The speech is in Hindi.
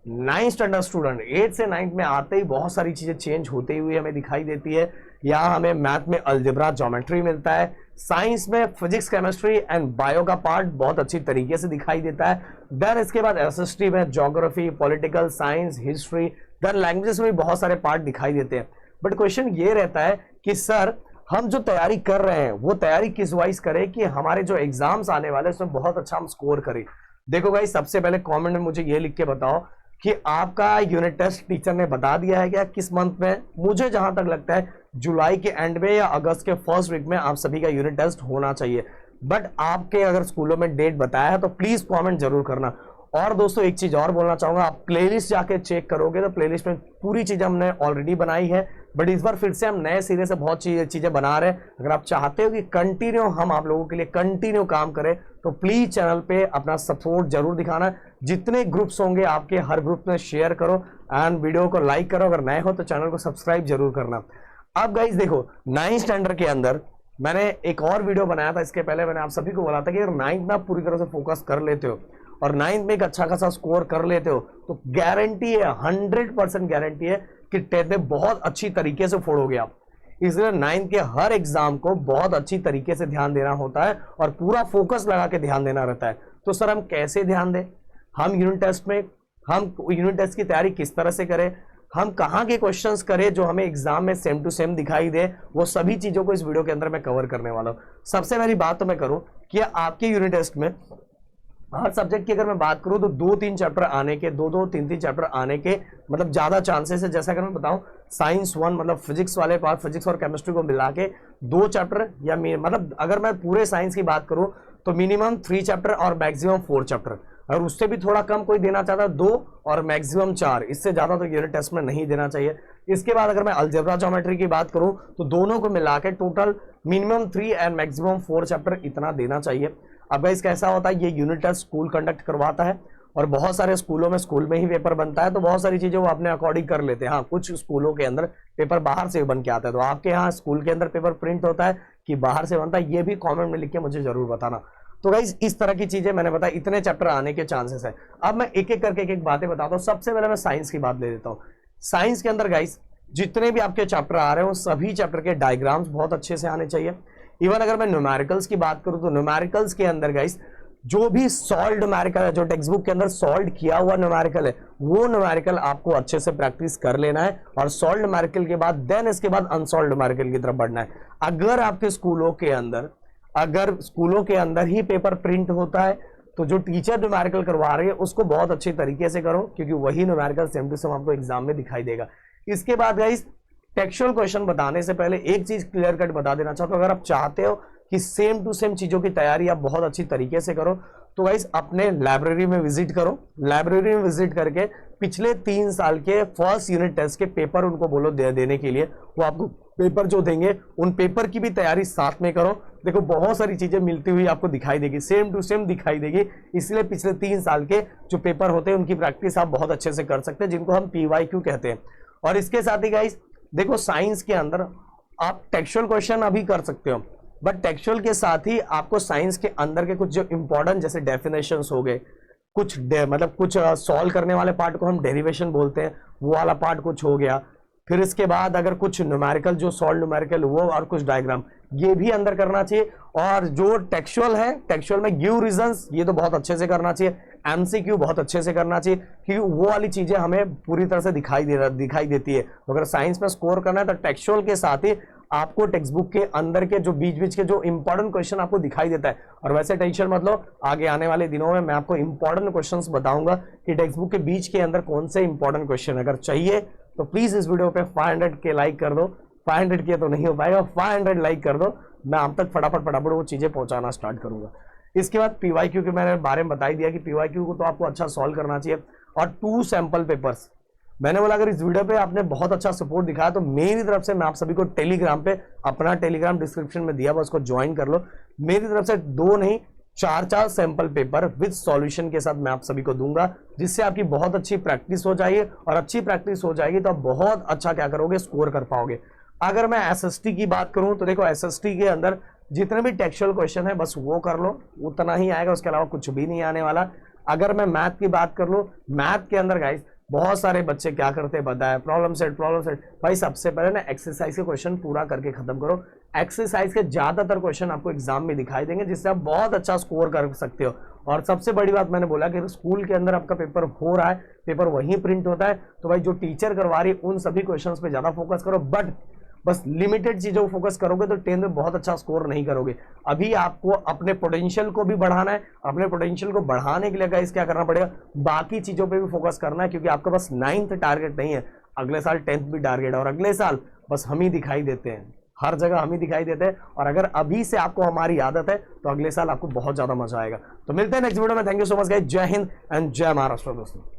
नाइन्थ स्टैंडर्ड स्टूडेंट 8 से 9 में आते ही बहुत सारी चीजें चेंज होते हुए हमें दिखाई देती है। यहाँ हमें मैथ में अलजेब्रा ज्योमेट्री मिलता है, साइंस में फिजिक्स केमिस्ट्री एंड बायो का पार्ट बहुत अच्छी तरीके से दिखाई देता है। देन इसके बाद एसएसटी में geography, political science, history, then languages में भी बहुत सारे पार्ट दिखाई देते हैं। बट क्वेश्चन ये रहता है कि सर हम जो तैयारी कर रहे हैं वो तैयारी किस वाइज करें कि हमारे जो एग्जाम्स आने वाले हैं उसमें बहुत अच्छा हम स्कोर करें। देखो भाई, सबसे पहले कमेंट में मुझे ये लिख के बताओ कि आपका यूनिट टेस्ट टीचर ने बता दिया है क्या, किस मंथ में? मुझे जहां तक लगता है जुलाई के एंड में या अगस्त के फर्स्ट वीक में आप सभी का यूनिट टेस्ट होना चाहिए। बट आपके अगर स्कूलों में डेट बताया है तो प्लीज कमेंट जरूर करना। और दोस्तों एक चीज और बोलना चाहूंगा, आप प्लेलिस्ट जाके चेक करोगे तो प्लेलिस्ट में पूरी चीजें हमने ऑलरेडी बनाई है, बट इस बार फिर से हम नए सिरे से बहुत चीजें बना रहे हैं। अगर आप चाहते हो कि कंटिन्यू हम आप लोगों के लिए कंटिन्यू काम करें तो प्लीज चैनल पे अपना सपोर्ट जरूर दिखाना। जितने ग्रुप्स होंगे आपके हर ग्रुप में शेयर करो एंड वीडियो को लाइक करो। अगर नए हो तो चैनल को सब्सक्राइब जरूर करना। अब गाइस देखो, 9th स्टैंडर्ड के अंदर मैंने एक और वीडियो बनाया था। इसके पहले मैंने आप सभी को बोला था कि अगर 9th में आप पूरी तरह से फोकस कर लेते हो और 9th में एक अच्छा खासा स्कोर कर लेते हो तो गारंटी है, 100% गारंटी है कि 10th में बहुत अच्छी तरीके से फोड़ोगे आप। इसलिए 9th के हर एग्जाम को बहुत अच्छी तरीके से ध्यान देना होता है और पूरा फोकस लगा के ध्यान देना रहता है। तो सर हम कैसे ध्यान दें? हम यूनिट टेस्ट की तैयारी किस तरह से करें, हम कहां के क्वेश्चंस करें जो हमें एग्जाम में सेम टू सेम दिखाई दे, वो सभी चीजों को इस वीडियो के अंदर मैं कवर करने वाला हूं। सबसे पहली बात तो मैं करूं कि आपके यूनिट टेस्ट में हर सब्जेक्ट की अगर मैं बात करूं तो 2-3 चैप्टर आने के, 2-2, 3-3 चैप्टर आने के मतलब ज्यादा चांसेस है। जैसा अगर मैं बताऊं साइंस 1 मतलब फिजिक्स वाले पार्ट, फिजिक्स और केमिस्ट्री को मिला के 2 चैप्टर या मतलब अगर मैं पूरे साइंस की बात करूं तो मिनिमम 3 चैप्टर और मैक्सिमम 4 चैप्टर। और उससे भी थोड़ा कम कोई देना चाहता है 2 और मैक्सिमम 4, इससे ज्यादा तो यूनिट टेस्ट में नहीं देना चाहिए। इसके बाद अगर मैं अलजेब्रा ज्योमेट्री की बात करूं तो दोनों को मिला के total minimum 3 and maximum 4 chapter इतना देना चाहिए। अब इस कैसा होता है, ये यूनिट टेस्ट स्कूल कंडक्ट करवाता है और बहुत सारे स्कूलों में स्कूल में ही पेपर बनता है तो बहुत सारी चीजें वो अपने अकॉर्डिंग कर लेते हैं। हाँ, कुछ स्कूलों के अंदर पेपर बाहर से बन के आता है। तो आपके यहाँ स्कूल के अंदर पेपर प्रिंट होता है कि बाहर से बनता है, ये भी कमेंट में लिख के मुझे जरूर बताना। तो गाइस इस तरह की चीजें मैंने बताया, इतने चैप्टर आने के चांसेस है। अब मैं एक एक करके एक बातें बताता हूँ। सबसे पहले मैं साइंस की बात ले लेता हूँ। साइंस के अंदर गाइस जितने भी आपके चैप्टर आ रहे हैं सभी चैप्टर के डायग्राम्स बहुत अच्छे से आने चाहिए। इवन अगर मैं न्यूमेरिकल्स की बात करूं तो न्यूमेरिकल्स के अंदर गाइस जो भी सॉल्व न्यूमेरिकल है, जो टेक्स्ट बुक के अंदर सॉल्व किया हुआ न्यूमेरिकल है, वो न्यूमेरिकल आपको अच्छे से प्रैक्टिस कर लेना है और सॉल्व न्यूमेरिकल के बाद देन इसके बाद अनसॉल्व न्यूमेरिकल की तरफ बढ़ना है। अगर आपके स्कूलों के अंदर ही पेपर प्रिंट होता है तो जो टीचर न्यूमेरिकल करवा रही है उसको बहुत अच्छे तरीके से करो, क्योंकि वही न्यूमेरिकल सेम टू सेम आपको एग्जाम में दिखाई देगा। इसके बाद गाइस टेक्सचुअल क्वेश्चन बताने से पहले एक चीज क्लियर कट बता देना चाहता हूं। अगर आप चाहते हो कि सेम टू सेम चीजों की तैयारी आप बहुत अच्छी तरीके से करो तो गाइस अपने लाइब्रेरी में विजिट करो। लाइब्रेरी में विजिट करके पिछले 3 साल के फर्स्ट यूनिट टेस्ट के पेपर उनको बोलो देने के लिए। वो आपको पेपर जो देंगे उन पेपर की भी तैयारी साथ में करो। देखो बहुत सारी चीजें मिलती हुई आपको दिखाई देगी, सेम टू सेम दिखाई देगी। इसलिए पिछले 3 साल के जो पेपर होते हैं उनकी प्रैक्टिस आप बहुत अच्छे से कर सकते हैं, जिनको हम PYQ कहते हैं। और इसके साथ ही गाइस देखो साइंस के अंदर आप टेक्सचुअल क्वेश्चन अभी कर सकते हो, बट टेक्सचुअल के साथ ही आपको साइंस के अंदर के कुछ जो इंपॉर्टेंट जैसे डेफिनेशंस हो गए, कुछ सॉल्व करने वाले पार्ट को हम डेरिवेशन बोलते हैं, वो वाला पार्ट कुछ हो गया। फिर इसके बाद अगर कुछ न्यूमेरिकल जो सॉल्व न्यूमेरिकल वो और कुछ डायग्राम ये भी अंदर करना चाहिए। और जो टेक्सचुअल है, टेक्सचुअल में गिव रीजंस ये तो बहुत अच्छे से करना चाहिए। MCQ बहुत अच्छे से करना चाहिए क्योंकि वो वाली चीजें हमें पूरी तरह से दिखाई देती है। तो अगर साइंस में स्कोर करना है तो टेक्सचुअल के साथ ही आपको टेक्स्ट बुक के अंदर के जो बीच के जो इंपॉर्टेंट क्वेश्चन आपको दिखाई देता है। और वैसे टेंशन मत लो, आगे आने वाले दिनों में मैं आपको इंपॉर्टेंट क्वेश्चंस बताऊंगा कि टेक्स्ट बुक के बीच के अंदर कौन से इंपॉर्टेंट क्वेश्चन। अगर चाहिए तो प्लीज इस वीडियो पे 500 के लाइक कर दो। 500 के तो नहीं हो पाएगा, 500 लाइक कर दो, मैं आप तक फटाफट वो चीजें पहुंचाना स्टार्ट करूंगा। इसके बाद PYQ के मैंने बारे में बता ही दिया कि PYQ को तो आपको अच्छा सॉल्व करना चाहिए। और 2 सैंपल पेपर्स मैंने बोला अगर इस वीडियो पे आपने बहुत अच्छा सपोर्ट दिखाया तो मेरी तरफ से मैं आप सभी को टेलीग्राम पे, अपना टेलीग्राम डिस्क्रिप्शन में दिया हुआ उसको ज्वाइन कर लो। मेरी तरफ से 2 नहीं 4 सैंपल पेपर विद सॉल्यूशन के साथ मैं आप सभी को दूंगा, जिससे आपकी बहुत अच्छी प्रैक्टिस हो जाएगी। और अच्छी प्रैक्टिस हो जाएगी तो आप बहुत अच्छा क्या करोगे, स्कोर कर पाओगे। अगर मैं SST की बात करूं तो देखो SST के अंदर जितने भी टेक्सचुअल क्वेश्चन है बस वो कर लो, उतना ही आएगा, उसके अलावा कुछ भी नहीं आने वाला। अगर मैं मैथ की बात कर लूं, मैथ के अंदर गाइस बहुत सारे बच्चे क्या करते हैं बताया, प्रॉब्लम सेट भाई सबसे पहले ना एक्सरसाइज के क्वेश्चन पूरा करके खत्म करो। एक्सरसाइज के ज्यादातर क्वेश्चन आपको एग्जाम में दिखाई देंगे जिससे आप बहुत अच्छा स्कोर कर सकते हो। और सबसे बड़ी बात मैंने बोला कि स्कूल के अंदर आपका पेपर हो रहा है, पेपर वहीं प्रिंट होता है, तो भाई जो टीचर करवा रही है उन सभी क्वेश्चंस पे ज्यादा फोकस करो, बट बस लिमिटेड चीजों को फोकस करोगे तो 10th में बहुत अच्छा स्कोर नहीं करोगे। अभी आपको अपने पोटेंशियल को भी बढ़ाना है, अपने पोटेंशियल को बढ़ाने के लिए गाइस क्या करना पड़ेगा, बाकी चीजों पे भी फोकस करना है, क्योंकि आपका बस 9th टारगेट नहीं है, अगले साल 10th भी टारगेट है, और अगले साल बस हम ही दिखाई देते हैं, हर जगह हम ही दिखाई देते हैं। और अगर अभी से आपको हमारी आदत है तो अगले साल आपको बहुत ज्यादा मजा आएगा। तो मिलते हैं नेक्स्ट वीडियो में। Thank you so much guys, जय हिंद एंड जय महाराष्ट्र दोस्तों।